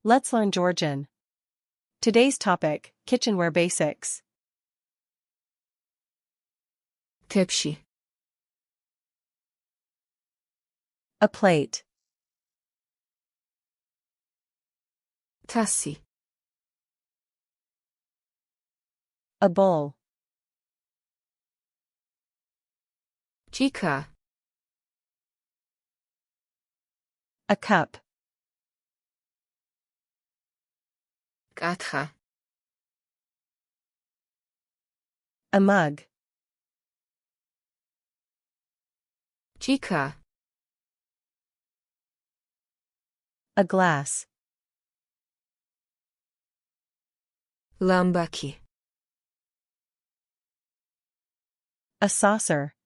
Let's learn Georgian. Today's topic, Kitchenware Basics. თეფში. A plate. თასი. A bowl. ჭიქა. A cup. კათხა. A mug. ჭიქა. A glass. ლამბაქი. A saucer.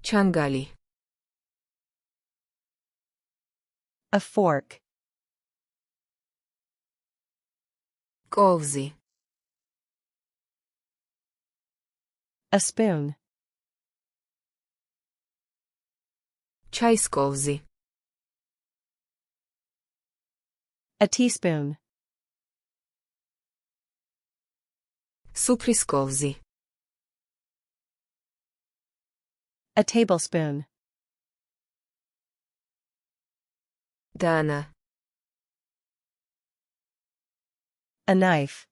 ჩანგალი. A fork. კოვზი. A spoon. ჩაის კოვზი. A teaspoon. სუფრის კოვზი. A tablespoon. დანა. A knife.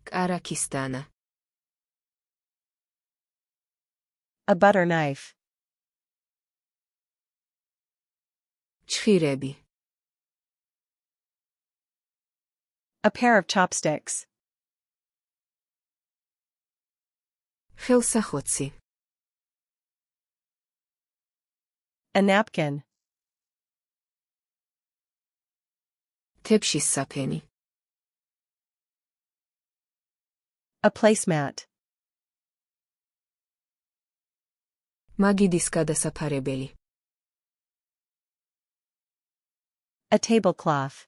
კარაქის დანა. A butter knife. ჩხირები. A pair of chopsticks. ხელსახოცი. A napkin. თეფშის საფენი. A placemat. მაგიდის გადასაფარებელი. A tablecloth.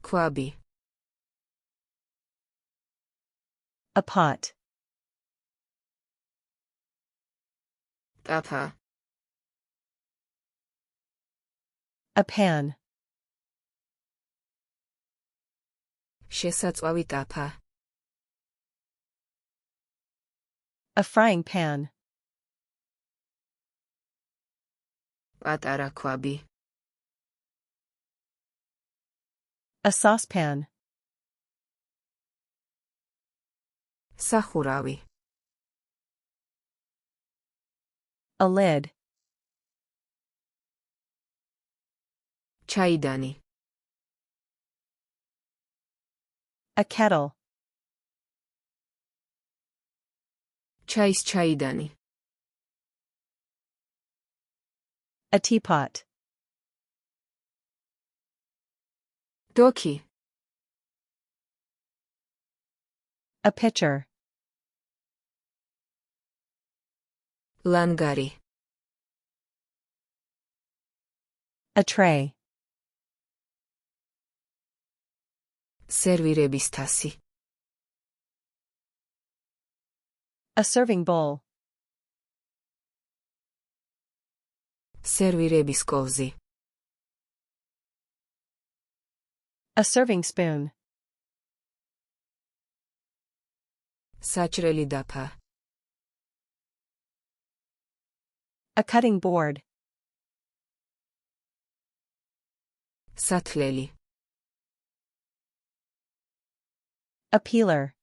ქვაბი. A pot. ტაფა. A pan. შესაწვავი ტაფა. A frying pan. პატარა ქვაბი. A saucepan. სახურავი. A lid. ჩაიდანი. A kettle. ჩაის ჩაიდანი. A teapot. დოქი. A pitcher. ლანგარი. A tray. სერვირების თასი. A serving bowl. სერვირების კოვზი. A serving spoon. საჭრელი დაფა. A cutting board. სათლელი. A peeler.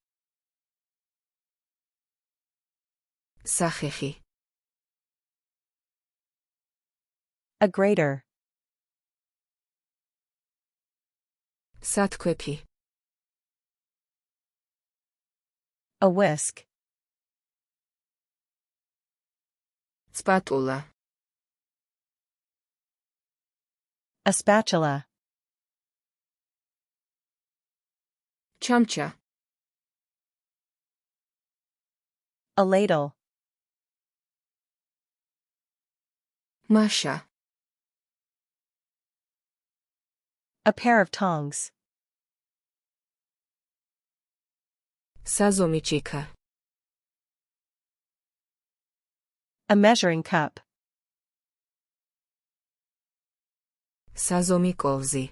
სახეხი. A grater. სათქვეფი. A whisk. სპატულა. A spatula. ჩამჩა. A ladle. მაშა. A pair of tongs. საზომი ჭიქა. A measuring cup. საზომი კოვზი.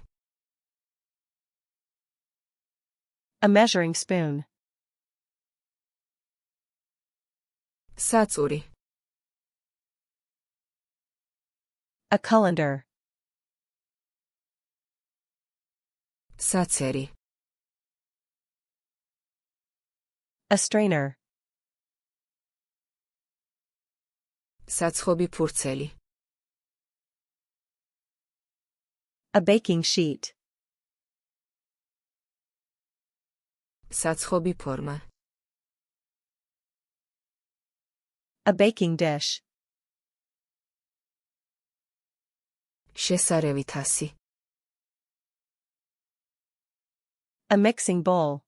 A measuring spoon. საწური. A colander. საცერი. A strainer. საცხობი ფურცელი. A baking sheet. საცხობი ფორმა. A baking dish. შესარევი თასი. A mixing bowl.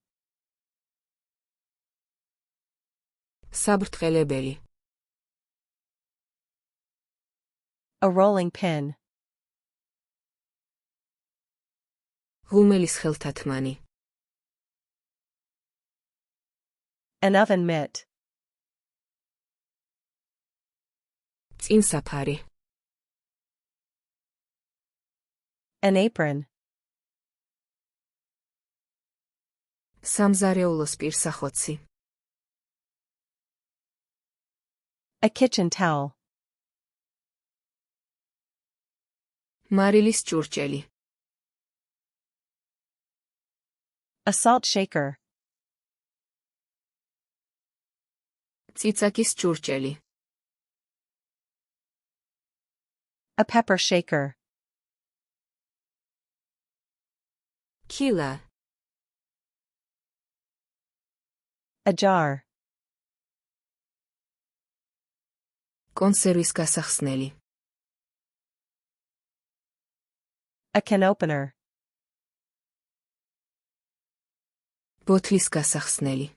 საბრტყელებელი. A rolling pin. ღუმელის ხელთათმანი. An oven mitt. წინსაფარი. An apron. სამზარეულოს პირსახოცი. A kitchen towel. მარილის ჭურჭელი. A salt shaker. წიწაკის ჭურჭელი. A pepper shaker. ქილა. A jar. კონსერვის გასახსნელი. A can opener. ბოთლის გასახსნელი.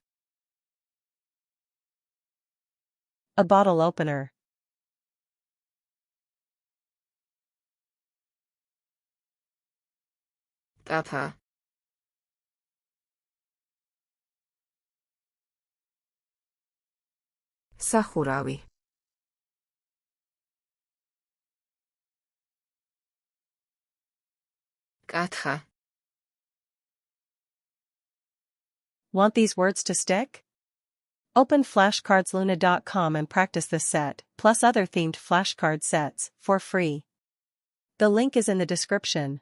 A bottle opener. ტაფა. სახურავი. კათხა. Want these words to stick? Open FlashcardsLuna.com and practice this set, plus other themed flashcard sets, for free. The link is in the description.